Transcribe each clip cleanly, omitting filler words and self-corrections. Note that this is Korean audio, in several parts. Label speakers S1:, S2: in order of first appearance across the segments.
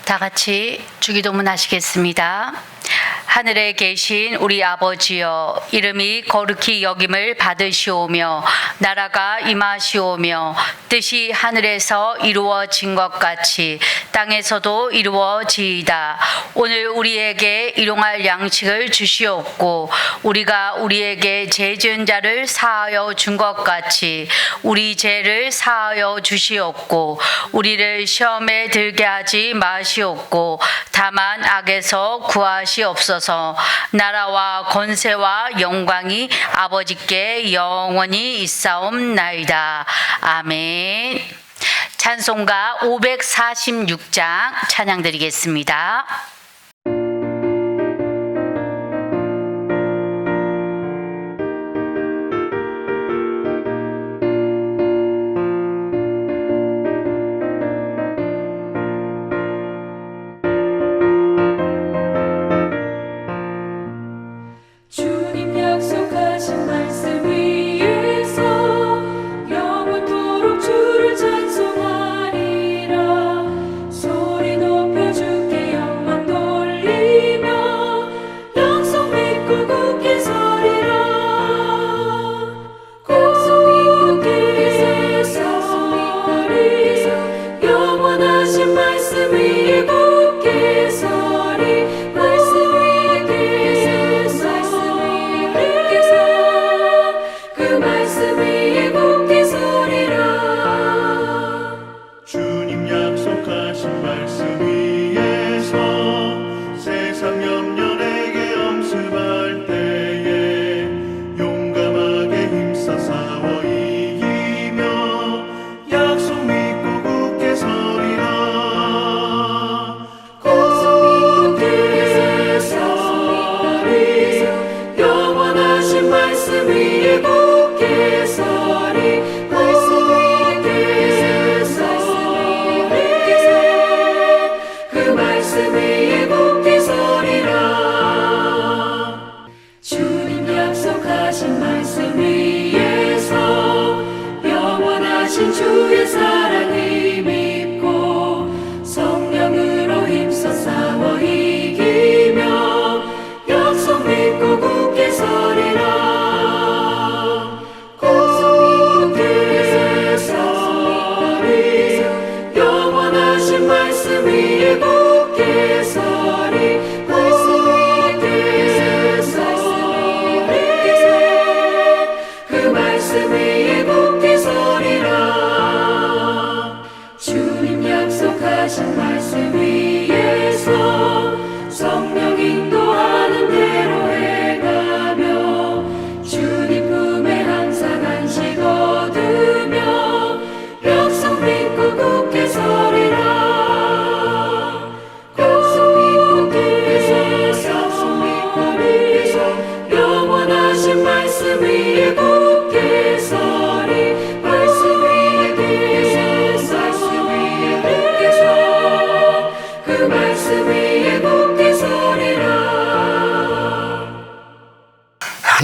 S1: 다 같이 주기도문 하시겠습니다. 하늘에 계신 우리 아버지여, 이름이 거룩히 여김을 받으시오며 나라가 임하시오며 뜻이 하늘에서 이루어진 것 같이 땅에서도 이루어지이다. 오늘 우리에게 일용할 양식을 주시옵고 우리가 우리에게 죄 지은 자를 사하여 준 것 같이 우리 죄를 사하여 주시옵고 우리를 시험에 들게 하지 마시옵고 다만 악에서 구하시옵소서. 나라와 권세와 영광이 아버지께 영원히 있사옵나이다. 아멘. 찬송가 546장 찬양 드리겠습니다.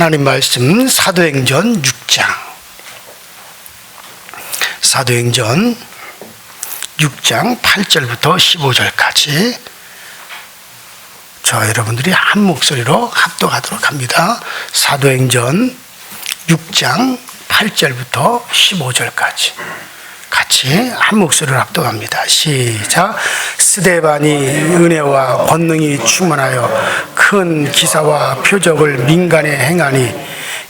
S2: 하나님 말씀 사도행전 6장. 사도행전 6장 8절부터 15절까지 저 여러분들이 한 목소리로 합독하도록 합니다. 사도행전 6장 8절부터 15절까지 같이 한 목소리로 합독합니다. 시작. 스데반이 은혜와 권능이 충만하여 큰 기사와 표적을 민간에 행하니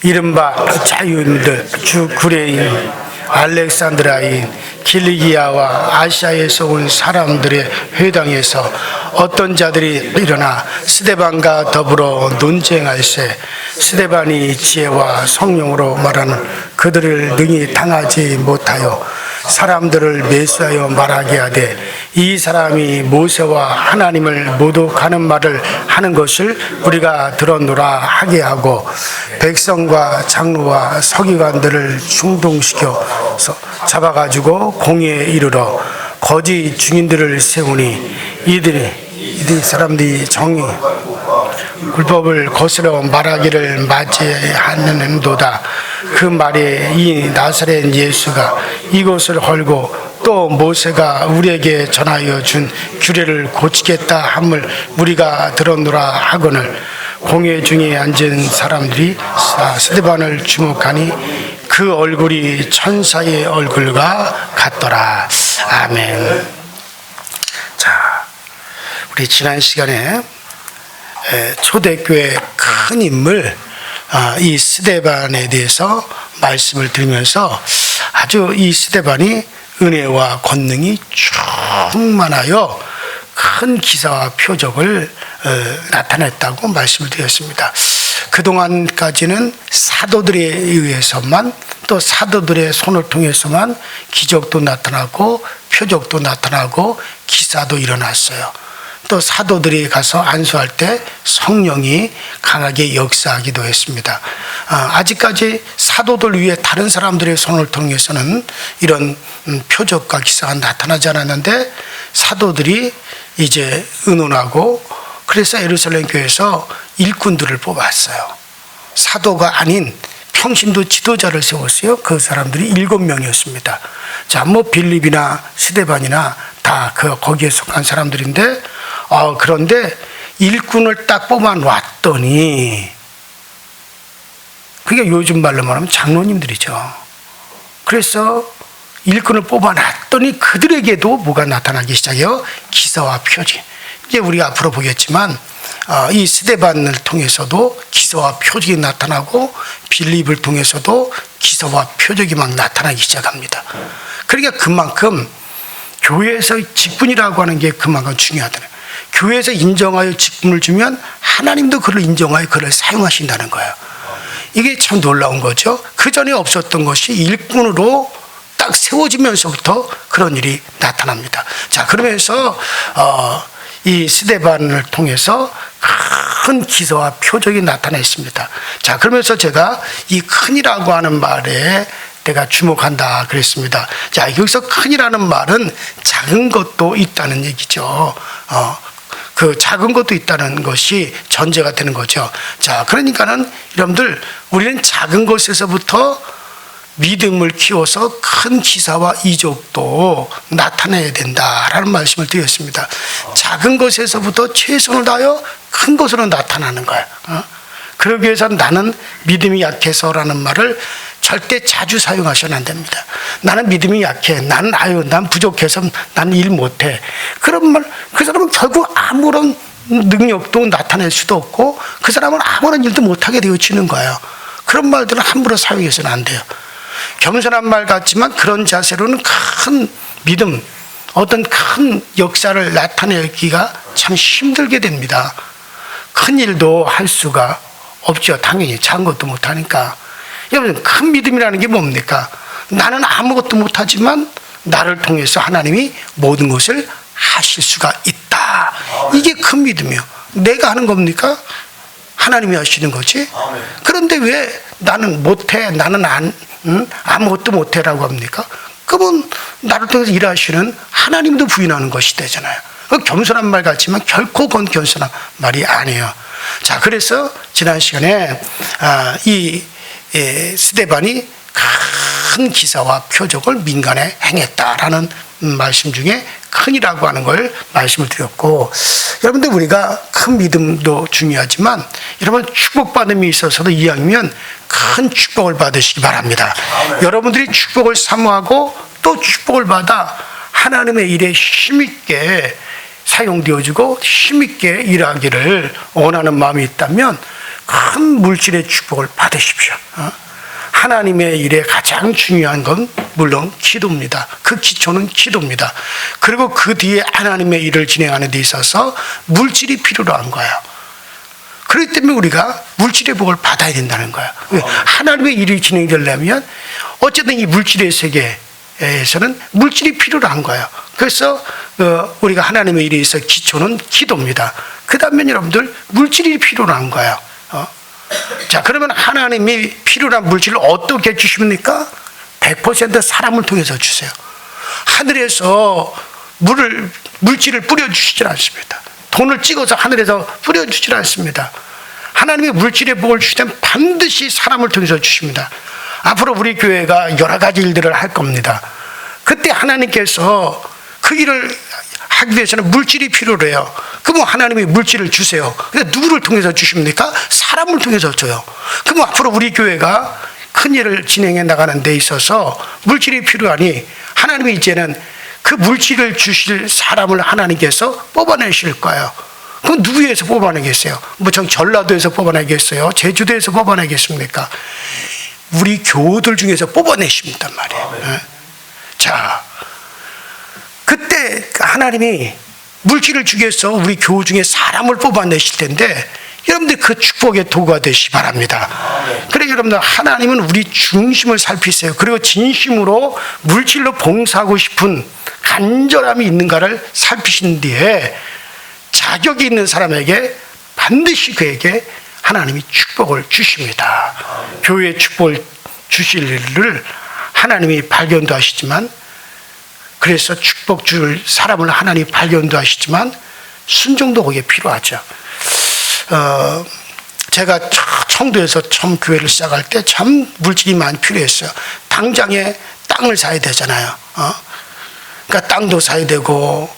S2: 이른바 자유인들 주 구레인 알렉산드라인 길리기아와 아시아에서 온 사람들의 회당에서 어떤 자들이 일어나 스데반과 더불어 논쟁할세 스데반이 지혜와 성령으로 말하는 그들을 능히 당하지 못하여 사람들을 매수하여 말하게 하되 이 사람이 모세와 하나님을 모독하는 말을 하는 것을 우리가 들었노라 하게 하고 백성과 장로와 서기관들을 충동시켜서 잡아가지고 공회에 이르러 거짓 증인들을 세우니 이들이 사람들이 정의 율법을 거스러 말하기를 맞이하는도다. 그 말에 이 나사렛 예수가 이곳을 헐고 또 모세가 우리에게 전하여 준 규례를 고치겠다 함을 우리가 들었노라 하거늘 공회 중에 앉은 사람들이 스데반을 주목하니 그 얼굴이 천사의 얼굴과 같더라. 아멘. 자, 우리 지난 시간에 초대교회 큰 인물 이 스데반에 대해서 말씀을 드리면서 아주 이 스데반이 은혜와 권능이 충만하여 큰 기사와 표적을 나타냈다고 말씀을 드렸습니다. 그동안까지는 사도들에 의해서만 또 사도들의 손을 통해서만 기적도 나타나고 표적도 나타나고 기사도 일어났어요. 또 사도들이 가서 안수할 때 성령이 강하게 역사하기도 했습니다. 아직까지 사도들 위에 다른 사람들의 손을 통해서는 이런 표적과 기사가 나타나지 않았는데 사도들이 이제 의논하고 그래서 예루살렘 교회에서 일꾼들을 뽑았어요. 사도가 아닌 평신도 지도자를 세웠어요. 그 사람들이 7명이었습니다. 자, 뭐 빌립이나 스데반이나 다 거기에 속한 사람들인데 그런데 일꾼을 딱 뽑아 놨더니 그게 요즘 말로 말하면 장로님들이죠. 그래서 일꾼을 뽑아 놨더니 그들에게도 뭐가 나타나기 시작해요? 기사와 표지. 이제 우리가 앞으로 보겠지만 이 스데반을 통해서도 기사와 표적이 나타나고 빌립을 통해서도 기사와 표적이 막 나타나기 시작합니다. 그러니까 그만큼 교회에서 직분이라고 하는 게 그만큼 중요하다는 거예요. 교회에서 인정하여 직분을 주면 하나님도 그를 인정하여 그를 사용하신다는 거예요. 이게 참 놀라운 거죠. 그 전에 없었던 것이 일꾼으로 딱 세워지면서부터 그런 일이 나타납니다. 자, 그러면서 이 스데반을 통해서 큰 기사와 표적이 나타났습니다. 자, 그러면서 제가 이 큰이라고 하는 말에 내가 주목한다 그랬습니다. 자, 여기서 큰이라는 말은 작은 것도 있다는 얘기죠. 그 작은 것도 있다는 것이 전제가 되는 거죠. 자, 그러니까는 여러분들 우리는 작은 것에서부터 믿음을 키워서 큰 기사와 이적도 나타내야 된다라는 말씀을 드렸습니다. 작은 것에서부터 최선을 다하여 큰 것으로 나타나는 거예요. 그러기 위해서 나는 믿음이 약해서라는 말을 절대 자주 사용하셔는 안 됩니다. 나는 믿음이 약해. 난 부족해서 난 일 못해. 그런 말, 그 사람은 결국 아무런 능력도 나타낼 수도 없고 그 사람은 아무런 일도 못하게 되어지는 거예요. 그런 말들은 함부로 사용해서는 안 돼요. 겸손한 말 같지만 그런 자세로는 큰 믿음, 어떤 큰 역사를 나타내기가 참 힘들게 됩니다. 큰 일도 할 수가 없죠. 당연히 작은 것도 못하니까. 여러분, 큰 믿음이라는 게 뭡니까? 나는 아무것도 못하지만 나를 통해서 하나님이 모든 것을 하실 수가 있다. 이게 큰 믿음이요. 내가 하는 겁니까? 하나님이 하시는 거지. 그런데 왜 나는 못해, 나는 아무것도 못해라고 합니까? 그러면 나를 통해서 일하시는 하나님도 부인하는 것이 되잖아요. 겸손한 말 같지만 결코 그건 겸손한 말이 아니에요. 자, 그래서 지난 시간에 이 스데반이 큰 기사와 표적을 민간에 행했다라는 말씀 중에 큰이라고 하는 걸 말씀을 드렸고, 여러분들 우리가 큰 믿음도 중요하지만 여러분 축복받음이 있어서도 이왕이면 큰 축복을 받으시기 바랍니다. 여러분들이 축복을 사모하고 또 축복을 받아 하나님의 일에 힘있게 사용되어지고 힘있게 일하기를 원하는 마음이 있다면 큰 물질의 축복을 받으십시오. 하나님의 일에 가장 중요한 건 물론 기도입니다. 그 기초는 기도입니다. 그리고 그 뒤에 하나님의 일을 진행하는 데 있어서 물질이 필요로 한 거예요. 그렇기 때문에 우리가 물질의 복을 받아야 된다는 거예요. 하나님의 일이 진행되려면 어쨌든 이 물질의 세계에서는 물질이 필요로 한 거예요. 그래서 우리가 하나님의 일에 있어서 기초는 기도입니다. 그 다음에 여러분들 물질이 필요로 한 거예요. 자, 그러면 하나님이 필요한 물질을 어떻게 주십니까? 100% 사람을 통해서 주세요. 하늘에서 물질을 뿌려주시질 않습니다. 돈을 찍어서 하늘에서 뿌려주질 않습니다. 하나님이 물질의 복을 주시면 반드시 사람을 통해서 주십니다. 앞으로 우리 교회가 여러 가지 일들을 할 겁니다. 그때 하나님께서 그 일을 하기 위해서는 물질이 필요로 해요. 그러면 하나님이 물질을 주세요. 근데 누구를 통해서 주십니까? 사람을 통해서 줘요. 그럼 앞으로 우리 교회가 큰 일을 진행해 나가는 데 있어서 물질이 필요하니 하나님이 이제는 그 물질을 주실 사람을 하나님께서 뽑아내실 거예요. 그럼 누구에서 뽑아내겠어요? 뭐 전라도에서 뽑아내겠어요? 제주도에서 뽑아내겠습니까? 우리 교우들 중에서 뽑아내십니다 말이에요. 자, 그때 하나님이 물질을 주기 위해서 우리 교우 중에 사람을 뽑아내실 텐데 여러분들 그 축복의 도구가 되시기 바랍니다. 그래 여러분들 하나님은 우리 중심을 살피세요. 그리고 진심으로 물질로 봉사하고 싶은 간절함이 있는가를 살피신 뒤에 자격이 있는 사람에게 반드시 그에게 하나님이 축복을 주십니다. 교회에 축복을 주실 일을 하나님이 발견도 하시지만 그래서 축복 줄 사람을 하나님이 발견도 하시지만 순종도 거기에 필요하죠. 제가 청도에서 처음 교회를 시작할 때 참 물질이 많이 필요했어요. 당장에 땅을 사야 되잖아요. 그러니까 땅도 사야 되고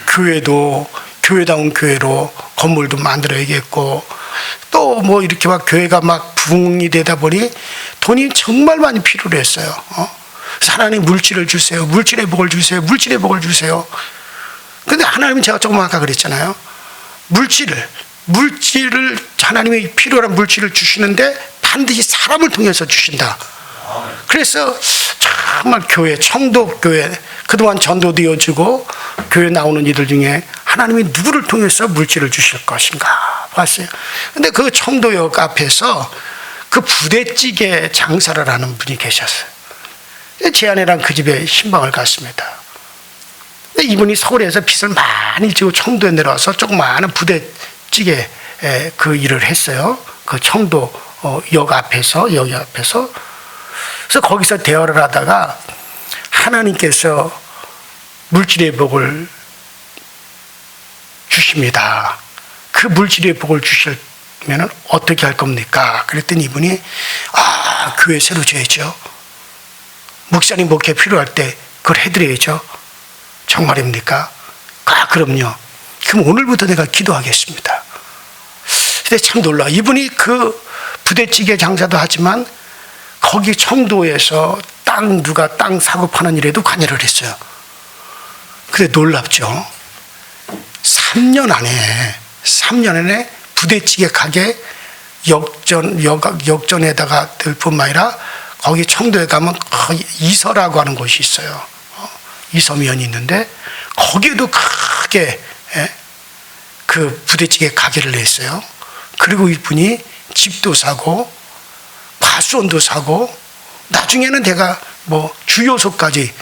S2: 교회도 교회다운 교회로 건물도 만들어야겠고 또 뭐 이렇게 막 교회가 막 부흥이 되다 보니 돈이 정말 많이 필요로 했어요. 그래서 하나님 물질을 주세요. 물질의 복을 주세요. 물질의 복을 주세요. 근데 하나님은 제가 조금 아까 그랬잖아요. 물질을 하나님이 필요한 물질을 주시는데 반드시 사람을 통해서 주신다. 그래서 정말 교회, 청도교회 그동안 전도도 이어지고 교회 나오는 이들 중에 하나님이 누구를 통해서 물질을 주실 것인가 봤어요. 근데 그 청도역 앞에서 그 부대찌개 장사를 하는 분이 계셨어요. 제 아내랑 그 집에 신방을 갔습니다. 근데 이분이 서울에서 빚을 많이 지고 청도에 내려와서 조그마한 부대찌개 그 일을 했어요. 그 청도 역 앞에서 여기 앞에서. 그래서 거기서 대화를 하다가 하나님께서 물질의 복을 주십니다. 그 물질의 복을 주시면 어떻게 할 겁니까? 그랬더니 이분이 교회 새로 줘야죠. 목사님 목회 필요할 때 그걸 해드려야죠. 정말입니까? 그럼요. 그럼 오늘부터 내가 기도하겠습니다. 근데 참 놀라. 이분이 그 부대찌개 장사도 하지만 거기 청도에서 누가 땅 사고 파는 일에도 관여를 했어요. 근데 놀랍죠. 3년 안에 부대찌개 가게 역전에다가 될 뿐만 아니라 거기 청도에 가면 이서라고 하는 곳이 있어요. 이서면이 있는데 거기에도 크게 그 부대찌개 가게를 냈어요. 그리고 이분이 집도 사고 과수원도 사고 나중에는 내가 뭐 주요소까지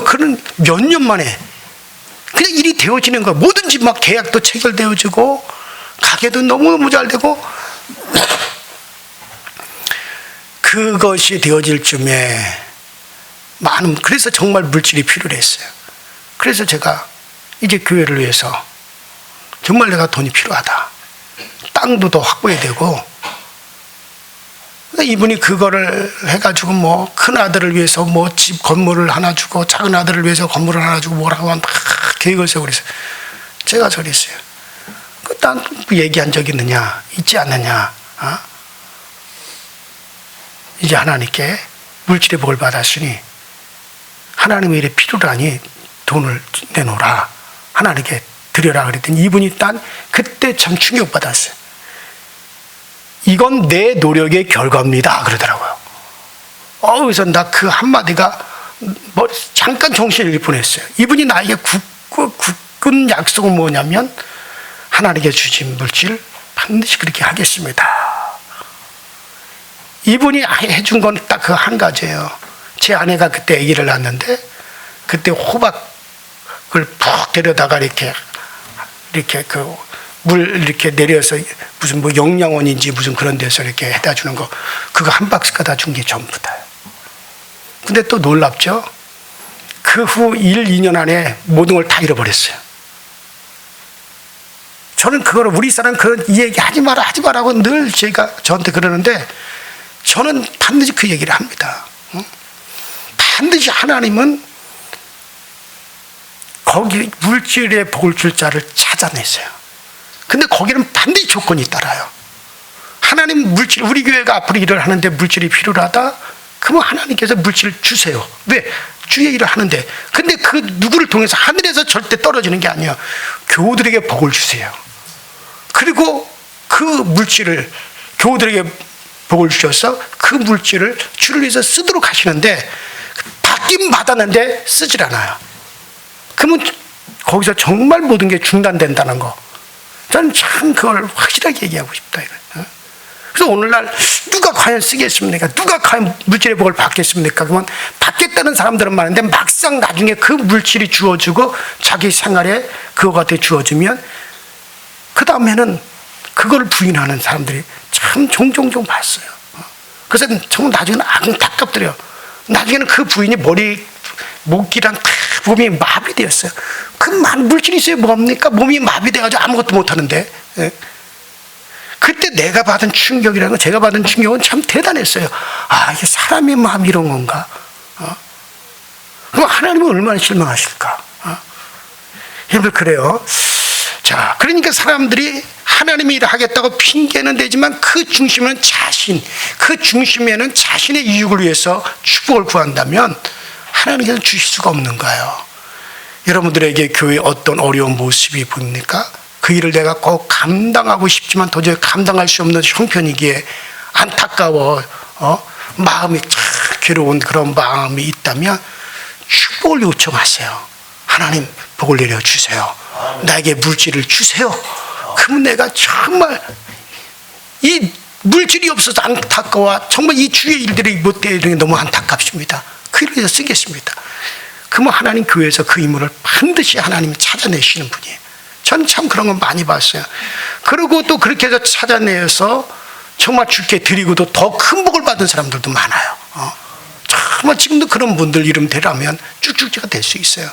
S2: 그런 몇 년 만에 그냥 일이 되어지는 거야. 뭐든지 막 계약도 체결되어지고 가게도 너무너무 잘 되고 그것이 되어질 쯤에 그래서 정말 물질이 필요했어요. 그래서 제가 이제 교회를 위해서 정말 내가 돈이 필요하다. 땅도 더 확보해야 되고 이분이 그거를 해가지고 뭐 큰 아들을 위해서 뭐 집 건물을 하나 주고 작은 아들을 위해서 건물을 하나 주고 뭐라고 막 계획을 세우고 그랬어요. 제가 저랬어요. 딴 얘기한 적 있느냐? 있지 않느냐? 이제 하나님께 물질의 복을 받았으니 하나님의 일에 필요하니 돈을 내놓으라. 하나님께 드려라 그랬더니 이분이 그때 참 충격받았어요. 이건 내 노력의 결과입니다. 그러더라고요. 그래서 나 그 한마디가 뭐 잠깐 정신을 잃을 뻔했어요. 이분이 나에게 굳건 약속은 뭐냐면 하나님께 주신 물질 반드시 그렇게 하겠습니다. 이분이 해준 건 딱 그 한 가지예요. 제 아내가 그때 아기를 낳았는데 그때 호박을 푹 데려다가 이렇게 물 이렇게 내려서 무슨 뭐 영양원인지 무슨 그런 데서 이렇게 해다 주는 거 그거 한 박스 갖다 준 게 전부다. 근데 또 놀랍죠? 그 후 1, 2년 안에 모든 걸 다 잃어버렸어요. 저는 그거를 우리 사람 그런 이 얘기 하지 마라고 늘 저한테 그러는데 저는 반드시 그 얘기를 합니다. 반드시 하나님은 거기 물질의 복을 줄 자를 찾아냈어요. 근데 거기는 반드시 조건이 따라요. 하나님 물질, 우리 교회가 앞으로 일을 하는데 물질이 필요하다? 그러면 하나님께서 물질을 주세요. 왜? 주의 일을 하는데. 근데 그 누구를 통해서 하늘에서 절대 떨어지는 게 아니에요. 교우들에게 복을 주세요. 그리고 그 물질을 교우들에게 복을 주셔서 그 물질을 주를 위해서 쓰도록 하시는데 받긴 받았는데 쓰질 않아요. 그러면 거기서 정말 모든 게 중단된다는 거. 저는 참 그걸 확실하게 얘기하고 싶다 이거예요. 그래서 오늘날 누가 과연 쓰겠습니까? 누가 과연 물질의 복을 받겠습니까? 그러면 받겠다는 사람들은 많은데 막상 나중에 그 물질이 주어지고 자기 생활에 그거가 돼 주어지면 그 다음에는 그걸 부인하는 사람들이 참 종종 봤어요. 그래서 정말 나중에는 안타깝더래요. 나중에는 그 부인이 목이랑 다 몸이 마비되었어요. 그 많은 물질이 있어야 뭡니까? 몸이 마비돼가지고 아무것도 못하는데. 그때 내가 받은 충격이라는 건, 제가 받은 충격은 참 대단했어요. 아, 이게 사람의 마음이 이런 건가? 그럼 하나님은 얼마나 실망하실까? 여러분, 그래요. 자, 그러니까 사람들이 하나님이 일을 하겠다고 핑계는 되지만 그 중심에는 그 중심에는 자신의 이익을 위해서 축복을 구한다면 하나님께서 주실 수가 없는 거예요. 여러분들에게 교회의 어떤 어려운 모습이 보입니까? 그 일을 내가 꼭 감당하고 싶지만 도저히 감당할 수 없는 형편이기에 안타까워, 마음이 참 괴로운 그런 마음이 있다면 축복을 요청하세요. 하나님 복을 내려주세요. 나에게 물질을 주세요. 그러면 내가 정말 이 물질이 없어서 안타까워 정말 이 주의 일들이 못 되는 게 너무 안타깝습니다. 그 일을 위해서 쓰겠습니다. 그러면 하나님 교회에서 그 인물을 반드시 하나님이 찾아내시는 분이에요. 전 참 그런 거 많이 봤어요. 그리고 또 그렇게 해서 찾아내서 정말 주께 드리고도 더 큰 복을 받은 사람들도 많아요. 정말 지금도 그런 분들 이름 대라면 쭉쭉지가 될 수 있어요.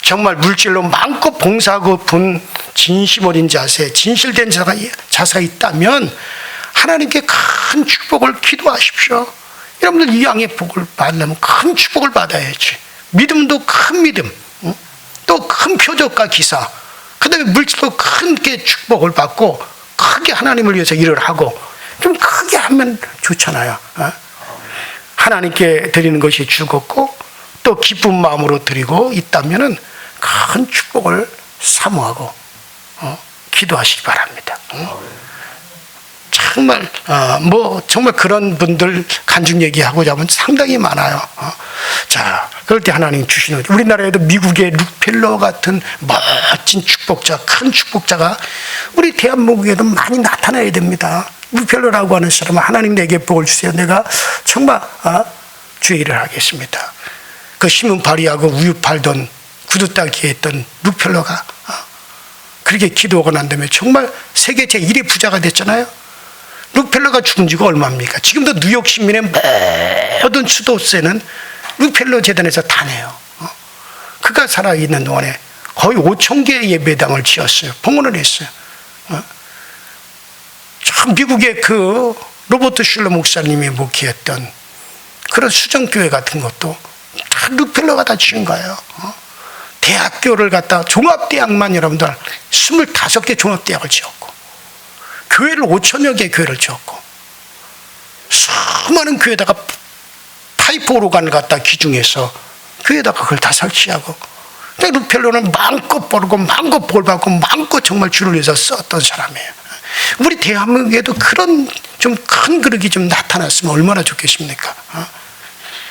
S2: 정말 물질로 마음껏 봉사하고 분 진심 어린 자세, 진실된 자세가 있다면 하나님께 큰 축복을 기도하십시오. 여러분들 이 양의 복을 받으려면 큰 축복을 받아야지. 믿음도 큰 믿음, 또 큰 표적과 기사, 그 다음에 물질도 크게 축복을 받고 크게 하나님을 위해서 일을 하고 좀 크게 하면 좋잖아요. 하나님께 드리는 것이 즐겁고 또 기쁜 마음으로 드리고 있다면은 큰 축복을 사모하고 기도하시기 바랍니다. 정말 정말 그런 분들 간증 얘기하고자 하면 상당히 많아요. 자, 그럴 때 하나님 주시는, 우리나라에도 미국의 룩펠러 같은 멋진 축복자, 큰 축복자가 우리 대한민국에도 많이 나타나야 됩니다. 룩펠러라고 하는 사람은 하나님 내게 복을 주세요. 내가 정말 주의 일을 하겠습니다. 그 신문 발이하고 우유 팔던 구두 따기에 했던 룩펠러가 그렇게 기도하고 난 다음에 정말 세계 제1의 부자가 됐잖아요. 룩펠러가 죽은 지가 얼마입니까? 지금도 뉴욕 시민의 모든 수도세는 룩펠러 재단에서 다 내요. 그가 살아있는 동안에 거의 5,000개의 예배당을 지었어요. 봉헌을 했어요. 미국의 그 로버트 슐러 목사님이 목회했던 그런 수정교회 같은 것도 다 룩펠러가 다 지은 거예요. 대학교를 갖다 종합대학만 여러분들 25개 종합대학을 지었고 교회를 5,000여 개 교회를 지었고 수많은 교회에다가 파이프 오르간을 갖다 기중해서 교회에다가 그걸 다 설치하고 룩펠러는 마음껏 벌고 마음껏 복을 받고 마음껏 정말 주를 위해서 썼던 사람이에요. 우리 대한민국에도 그런 좀 큰 그릇이 좀 나타났으면 얼마나 좋겠습니까?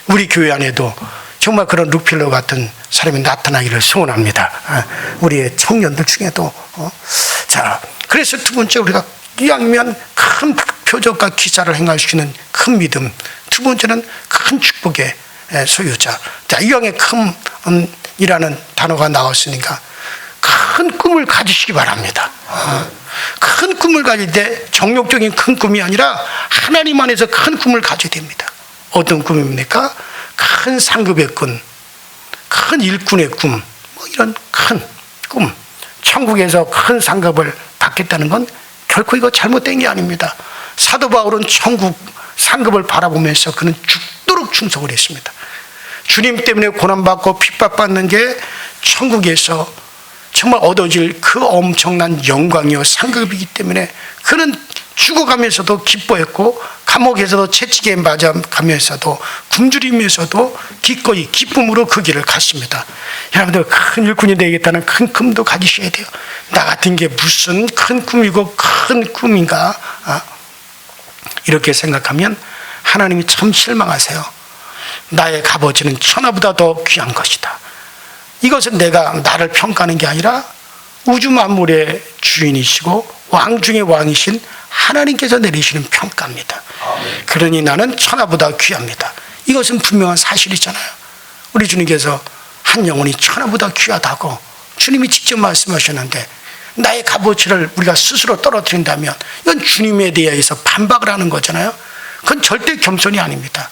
S2: 우리 교회 안에도 정말 그런 룩펠러 같은 사람이 나타나기를 소원합니다. 우리의 청년들 중에도. 자, 그래서 두 번째 우리가 이왕이면 큰 표적과 기사를 행할 수 있는 큰 믿음, 두 번째는 큰 축복의 소유자. 자, 이왕에 큰이라는 단어가 나왔으니까 큰 꿈을 가지시기 바랍니다. 큰 꿈을 가질 때 정욕적인 큰 꿈이 아니라 하나님 안에서 큰 꿈을 가져야 됩니다. 어떤 꿈입니까? 큰 상급의 꿈, 큰 일꾼의 꿈, 이런 큰 꿈. 천국에서 큰 상급을 받겠다는 건 결코 이거 잘못된 게 아닙니다. 사도 바울은 천국 상급을 바라보면서 그는 죽도록 충성을 했습니다. 주님 때문에 고난받고 핍박받는 게 천국에서 정말 얻어질 그 엄청난 영광이요 상급이기 때문에 그는 죽어가면서도 기뻐했고 감옥에서도 채찍에 맞아가면서도 굶주리면서도 기꺼이 기쁨으로 그 길을 갔습니다. 여러분들 큰 일꾼이 되겠다는 큰 꿈도 가지셔야 돼요. 나 같은 게 무슨 큰 꿈이고 큰 꿈인가, 이렇게 생각하면 하나님이 참 실망하세요. 나의 값어치는 천하보다 더 귀한 것이다. 이것은 내가 나를 평가하는 게 아니라 우주 만물의 주인이시고 왕 중의 왕이신 하나님께서 내리시는 평가입니다. 그러니 나는 천하보다 귀합니다. 이것은 분명한 사실이잖아요. 우리 주님께서 한 영혼이 천하보다 귀하다고 주님이 직접 말씀하셨는데 나의 값어치를 우리가 스스로 떨어뜨린다면 이건 주님에 대해서 반박을 하는 거잖아요. 그건 절대 겸손이 아닙니다.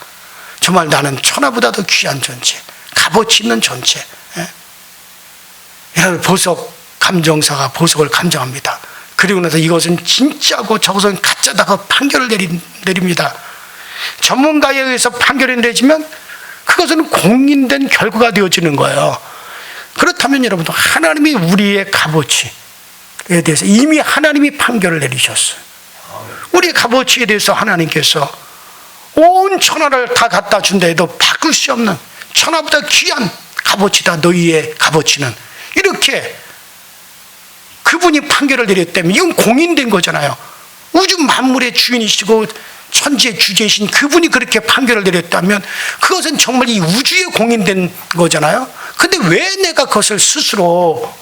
S2: 정말 나는 천하보다 더 귀한 존재, 값어치 있는 존재. 보석 감정사가 보석을 감정합니다. 그리고 나서 이것은 진짜고 저것은 가짜다고 판결을 내립니다. 전문가에 의해서 판결이 내리면 그것은 공인된 결과가 되어지는 거예요. 그렇다면 여러분들 하나님이 우리의 값어치에 대해서 이미 하나님이 판결을 내리셨어요. 우리의 값어치에 대해서 하나님께서 온 천하를 다 갖다 준다 해도 바꿀 수 없는 천하보다 귀한 값어치다. 너희의 값어치는 이렇게 그분이 판결을 내렸다면 이건 공인된 거잖아요. 우주 만물의 주인이시고 천지의 주제이신 그분이 그렇게 판결을 내렸다면 그것은 정말 이 우주에 공인된 거잖아요. 근데 왜 내가 그것을 스스로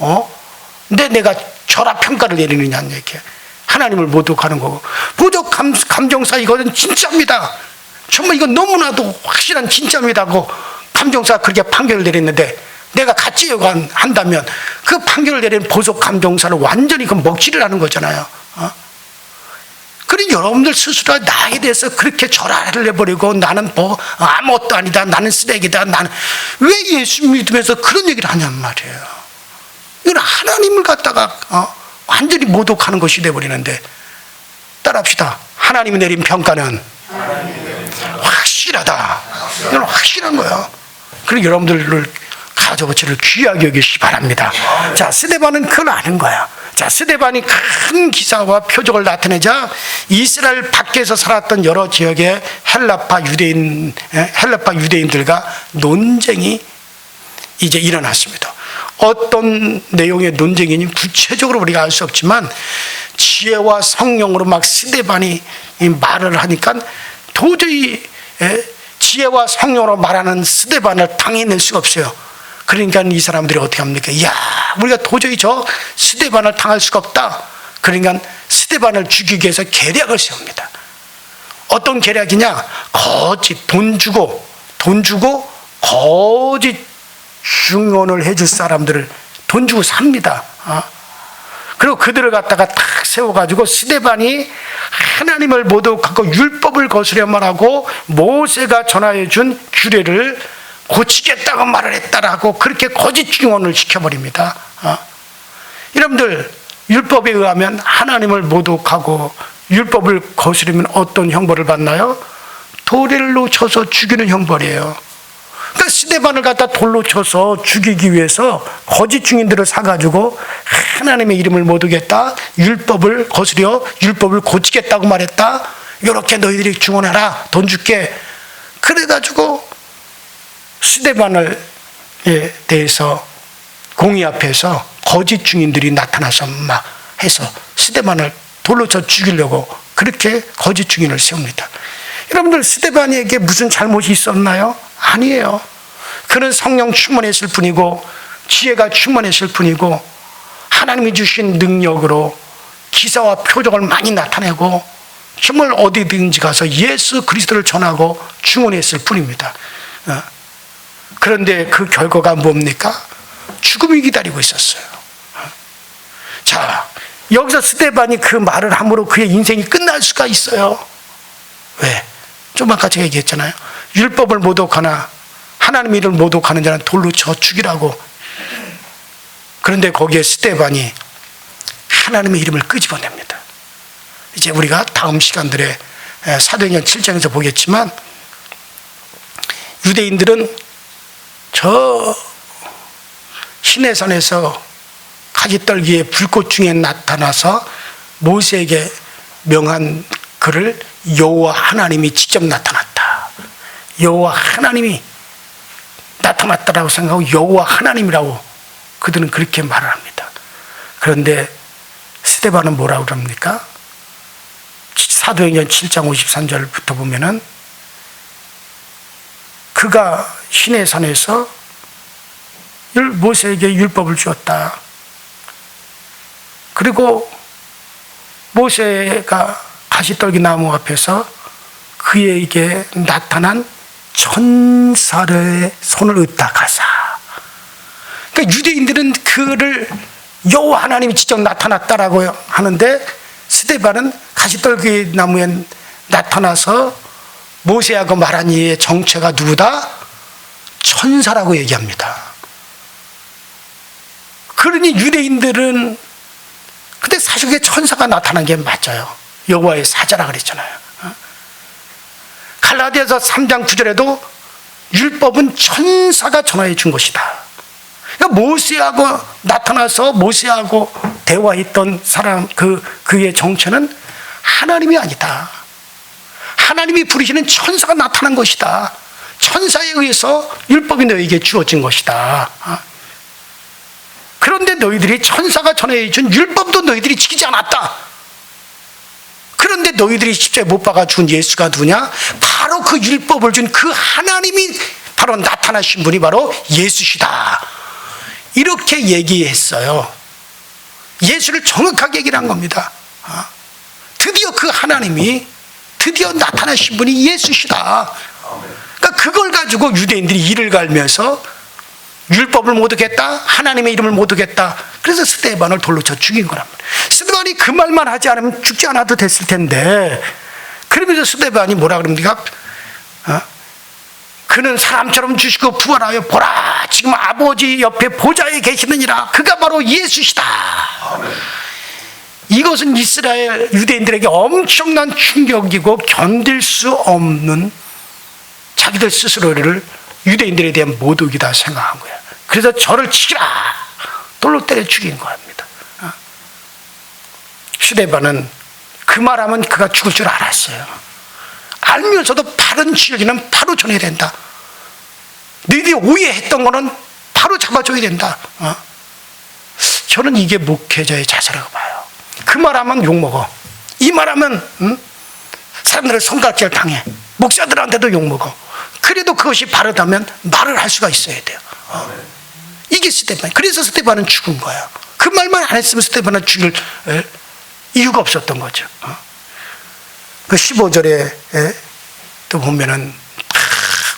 S2: 내가 절하평가를 내리느냐는 얘기예요. 하나님을 모독하는 거고. 보적 감정사 이거는 진짜입니다. 정말 이건 너무나도 확실한 진짜입니다고 감정사가 그렇게 판결을 내렸는데 내가 가짜 한다면 그 판결을 내린 보석 감정사를 완전히 그 먹칠을 하는 거잖아요. 그러니 여러분들 스스로 나에 대해서 그렇게 절하를 해버리고 나는 뭐 아무것도 아니다, 나는 쓰레기다, 나는 왜 예수 믿으면서 그런 얘기를 하냔 말이에요. 이건 하나님을 갖다가 완전히 모독하는 것이 돼버리는데 따라합시다. 하나님이 내린 평가는 확실하다. 이건 확실한 거예요. 그리고 여러분들을 가져버치를 귀하게 여기시 바랍니다. 자, 스데반은 그걸 아는 거야. 자, 스데반이 큰 기사와 표적을 나타내자 이스라엘 밖에서 살았던 여러 지역의 헬라파 유대인들과 논쟁이 이제 일어났습니다. 어떤 내용의 논쟁이니 구체적으로 우리가 알 수 없지만 지혜와 성령으로 막 스데반이 말을 하니까 도저히 지혜와 성령으로 말하는 스데반을 당해낼 수가 없어요. 그러니까 이 사람들이 어떻게 합니까? 이야, 우리가 도저히 저 스데반을 당할 수가 없다. 그러니까 스데반을 죽이기 위해서 계략을 세웁니다. 어떤 계략이냐? 거짓 돈 주고 거짓 증언을 해줄 사람들을 돈 주고 삽니다. 그리고 그들을 갖다가 탁 세워가지고 스데반이 하나님을 모독하고 율법을 거스려 말하고 모세가 전하여 준 규례를 고치겠다고 말을 했다라고 그렇게 거짓 증언을 시켜버립니다. 여러분들 율법에 의하면 하나님을 모독하고 율법을 거스르면 어떤 형벌을 받나요? 돌을 쳐서 죽이는 형벌이에요. 그러니까 스데반을 갖다 돌로 쳐서 죽이기 위해서 거짓 증인들을 사가지고 하나님의 이름을 모독했다, 율법을 거스려 율법을 고치겠다고 말했다, 이렇게 너희들이 증언해라, 돈 줄게. 그래가지고 스데반에 대해서 공의 앞에서 거짓 증인들이 나타나서 막 해서 스데반을 돌로 쳐 죽이려고 그렇게 거짓 증인을 세웁니다. 여러분들 스데반에게 무슨 잘못이 있었나요? 아니에요. 그는 성령 충만했을 뿐이고 지혜가 충만했을 뿐이고 하나님이 주신 능력으로 기사와 표적을 많이 나타내고 정말 어디든지 가서 예수 그리스도를 전하고 증언했을 뿐입니다. 그런데 그 결과가 뭡니까? 죽음이 기다리고 있었어요. 자, 여기서 스데반이 그 말을 함으로 그의 인생이 끝날 수가 있어요. 왜? 좀 아까 제가 얘기했잖아요. 율법을 모독하나 하나님의 이름을 모독하는 자는 돌로 쳐 죽이라고. 그런데 거기에 스데반이 하나님의 이름을 끄집어냅니다. 이제 우리가 다음 시간들에 사도행전 7장에서 보겠지만 유대인들은 저 시내산에서 가지떨기에 불꽃 중에 나타나서 모세에게 명한 그를 여호와 하나님이 직접 나타났다. 여호와 하나님이 나타났다라고 생각하고 여호와 하나님이라고 그들은 그렇게 말을 합니다. 그런데 스데반은 뭐라고 그럽니까? 사도행전 7장 53절부터 보면은 그가 시내산에서 모세에게 율법을 주었다. 그리고 모세가 가시떨기 나무 앞에서 그에게 나타난 천사의 손을 의탁하사. 그러니까 유대인들은 그를 여호와 하나님이 직접 나타났다라고 하는데 스데반은 가시떨기 나무에 나타나서 모세하고 말한 이의 정체가 누구다? 천사라고 얘기합니다. 그러니 유대인들은 근데 사실 그게 천사가 나타난 게 맞아요. 여호와의 사자라 그랬잖아요. 갈라디아서 3장 9절에도 율법은 천사가 전하여 준 것이다. 그러니까 모세하고 나타나서 모세하고 대화했던 사람 그의 정체는 하나님이 아니다. 하나님이 부르시는 천사가 나타난 것이다. 천사에 의해서 율법이 너에게 주어진 것이다. 그런데 너희들이 천사가 전해 준 율법도 너희들이 지키지 않았다. 그런데 너희들이 십자가에 못 박아 죽은 예수가 누구냐? 바로 그 율법을 준 그 하나님이 바로 나타나신 분이 바로 예수시다. 이렇게 얘기했어요. 예수를 정확하게 얘기를 한 겁니다. 드디어 그 하나님이 드디어 나타나신 분이 예수시다. 그러니까 그걸 가지고 유대인들이 이를 갈면서 율법을 못 어겼다, 하나님의 이름을 못 어겼다. 그래서 스데반을 돌로 쳐 죽인 거란 말이에요. 스데반이 그 말만 하지 않으면 죽지 않아도 됐을 텐데, 그러면서 스데반이 뭐라 그럽니까? 그는 사람처럼 주시고 부활하여 보라, 지금 아버지 옆에 보좌에 계시느니라. 그가 바로 예수시다. 이것은 이스라엘 유대인들에게 엄청난 충격이고 견딜 수 없는 자기들 스스로를 유대인들에 대한 모독이다 생각한 거야. 그래서 저를 치라, 돌로 때려 죽인 겁니다. 스데반은 그 말하면 그가 죽을 줄 알았어요. 알면서도 바른 진리는 바로 전해야 된다. 너희들이 오해했던 거는 바로 잡아줘야 된다. 저는 이게 목회자의 자세라고 봐요. 그 말하면 욕먹어. 이 말하면 사람들의 손가락질 당해. 목사들한테도 욕먹어. 그래도 그것이 바르다면 말을 할 수가 있어야 돼요. 이게 스데반. 그래서 스데반은 죽은 거예요. 그 말만 안 했으면 스데반은 죽일 이유가 없었던 거죠. 그 15절에 또 보면은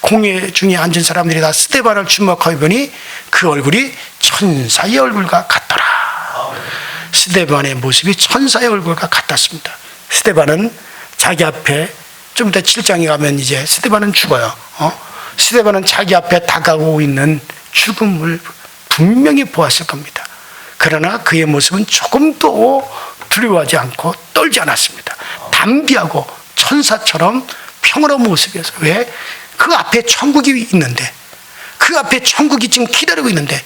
S2: 공회 중에 앉은 사람들이 다 스데반을 주목하여 보니 그 얼굴이 천사의 얼굴과 같더라. 스데반의 모습이 천사의 얼굴과 같았습니다. 스데반은 자기 앞에 좀 이따 7장에 가면 이제 스데반은 죽어요. 스데반은 자기 앞에 다가오고 있는 죽음을 분명히 보았을 겁니다. 그러나 그의 모습은 조금도 두려워하지 않고 떨지 않았습니다. 담대하고 천사처럼 평화로운 모습이었어요. 왜? 그 앞에 천국이 있는데, 그 앞에 천국이 지금 기다리고 있는데,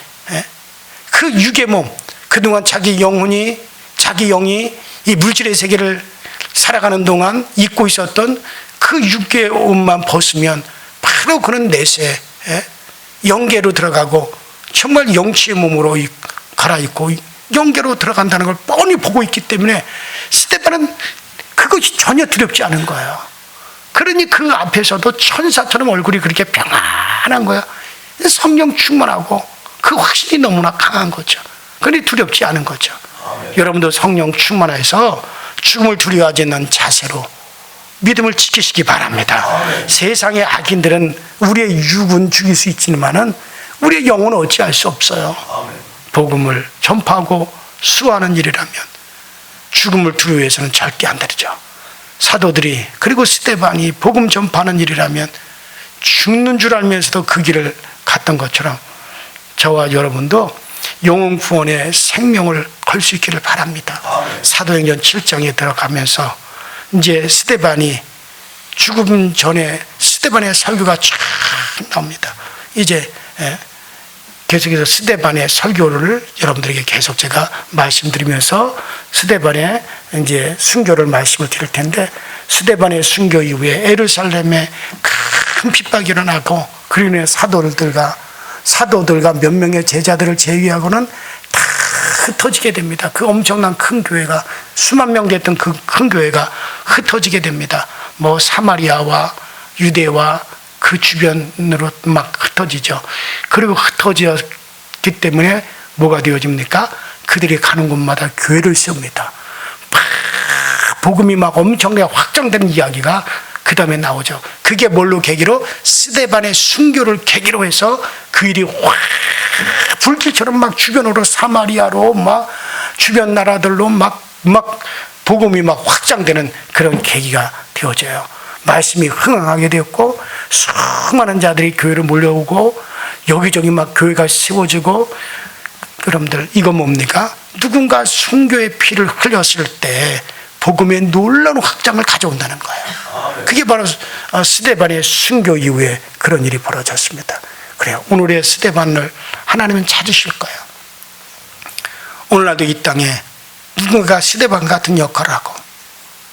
S2: 그 육의 몸, 그동안 자기 영이 이 물질의 세계를 살아가는 동안 입고 있었던 그 육의 옷만 벗으면 바로 그는 내세 영계로 들어가고 정말 영치의 몸으로 갈아입고 영계로 들어간다는 걸 뻔히 보고 있기 때문에 스데반은 그것이 전혀 두렵지 않은 거예요. 그러니 그 앞에서도 천사처럼 얼굴이 그렇게 평안한 거야. 성령 충만하고 그 확신이 너무나 강한 거죠. 그러니 두렵지 않은 거죠. 여러분도 성령 충만해서 죽음을 두려워하지 않는 자세로 믿음을 지키시기 바랍니다. 세상의 악인들은 우리의 육은 죽일 수 있지만은 우리의 영혼은 어찌할 수 없어요. 복음을 전파하고 수호하는 일이라면 죽음을 두려워해서는 절대 안 되죠. 사도들이 그리고 스데반이 복음 전파하는 일이라면 죽는 줄 알면서도 그 길을 갔던 것처럼 저와 여러분도 영혼 구원의 생명을 걸 수 있기를 바랍니다. 사도행전 7장에 들어가면서 이제 스데반이 죽음 전에 스데반의 설교가 쫙 나옵니다. 이제 계속해서 스데반의 설교를 여러분들에게 계속 제가 말씀드리면서 스데반의 이제 순교를 말씀을 드릴 텐데, 스데반의 순교 이후에 에루살렘에 큰 핍박이 일어나고 그로 인해 사도들과 몇 명의 제자들을 제외하고는 다 흩어지게 됩니다. 그 엄청난 큰 교회가, 수만 명 됐던 그 큰 교회가 흩어지게 됩니다. 뭐 사마리아와 유대와 그 주변으로 막 흩어지죠. 그리고 흩어졌기 때문에 뭐가 되어집니까? 그들이 가는 곳마다 교회를 세웁니다. 복음이 막 엄청나게 확장되는 이야기가 그 다음에 나오죠. 그게 뭘로 계기로? 스데반의 순교를 계기로 해서 그 일이 확 불길처럼 막 주변으로 사마리아로 막 주변 나라들로 막 복음이 막 확장되는 그런 계기가 되어져요. 말씀이 흥황하게 되었고 수많은 자들이 교회로 몰려오고 여기저기 막 교회가 세워지고, 여러분들 이거 뭡니까? 누군가 순교의 피를 흘렸을 때 복음의 놀라운 확장을 가져온다는 거예요. 그게 바로 스데반의 순교 이후에 그런 일이 벌어졌습니다. 그래요. 오늘의 스데반을 하나님은 찾으실 거예요. 오늘날도 이 땅에 누군가 스데반 같은 역할을 하고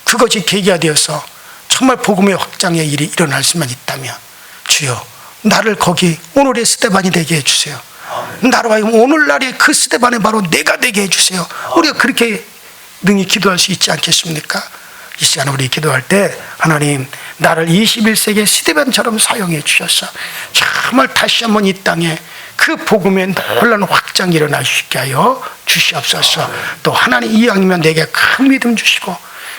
S2: 그것이 계기가 되어서 정말 복음의 확장의 일이 일어날 수만 있다면, 주여 나를 거기 오늘의 스데반이 되게 해주세요. 나로 하여금 오늘날의 그 스데반이 바로 내가 되게 해주세요. 우리가 그렇게 능히 기도할 수 있지 않겠습니까? 이 시간에 우리 기도할 때, 하나님 나를 21세기의 스데반처럼 사용해 주셔서 정말 다시 한번 이 땅에 그 복음의 놀라운 확장이 일어날 수 있게 하여 주시옵소서. 또 하나님 이왕이면 내게 큰 믿음 주시고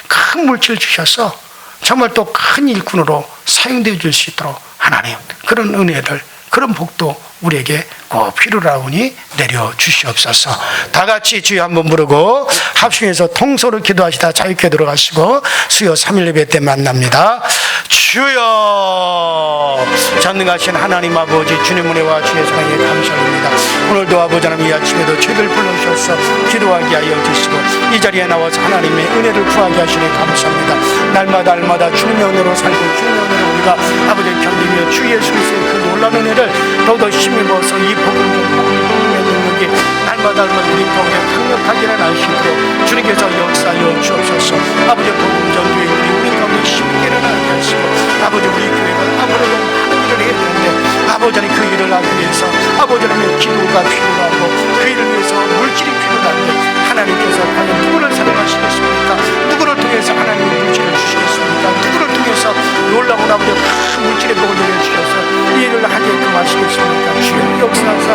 S2: 큰 물질 주셔서 정말 또 큰 일꾼으로 사용되어 줄 수 있도록 하나님 그런 은혜를, 그런 복도 우리에게 꼭 필요로 하오니 내려 주시옵소서. 다 같이 주여 한번 부르고 합심해서 통소로 기도하시다 자유케 들어가시고 수요 3일 예배 때 만납니다. 주여, 전능하신 하나님 아버지, 주님 은혜와 주의 사랑에 감사합니다. 오늘도 아버지 하나님 이 아침에도 저희들 불러주셔서 기도하게 하여 주시고 이 자리에 나와서 하나님의 은혜를 구하게 하시니 감사합니다. 날마다 주님의 은혜로 살고 주님의 은혜로 우리가 아버지를 견디며 주 예수 그리스도의 그 놀라운 은혜를 더더 힘입어서 이 복음의 능력이 날마다 우리 가운데 강력하게 일어날 수 있도록 주님께서 역사하여 주옵소서. 아버지 복음 전도에 우리 가운데 힘있게 일어나게 하시고, 아버지 우리 교회가 아무래도 많은 일을 해야 되는데 아버지 하나님 그 일을 하기 위해서 아버지 하나님 기도가 필요하고 그 일을 위해서 물질이 필요한데 하나님께서 과연 누구를 사랑하시겠습니까? 누구를 통해서 하나님의 물질을 주시겠습니까? 누구를 통해서 놀라운 아버지 큰 물질의 복을 내려주셔서 이 일을 하게끔 하시겠습니까? 주여 역사하사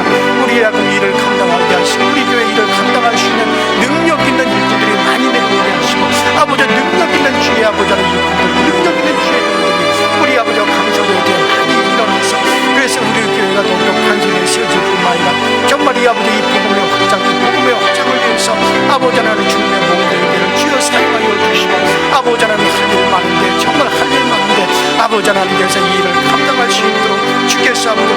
S2: 우리의 일을 감당하게 하시고 우리 교회 일을 감당할 수 있는 능력 있는 일꾼들이 많이 내려오게 하시고, 아버지 능력 있는 주의 아버지 하나님 일꾼들, 능력 있는 주의 일꾼들이 우리 아버지와 강성에게 많이 일어나서 그래서 우리 교회가 더욱더 탄생에 세워질 뿐만 아니라 정말 이 아버지 이 복음의 확장을 위해서 아버지 하나님 주님의 몸들에게를 주여 사용하여 주시고, 아버지 하나님 할 일 많은데 정말 할 일 많은데 아버지 하나님께서 이 일을 감당할 수 있도록 주께서 아버지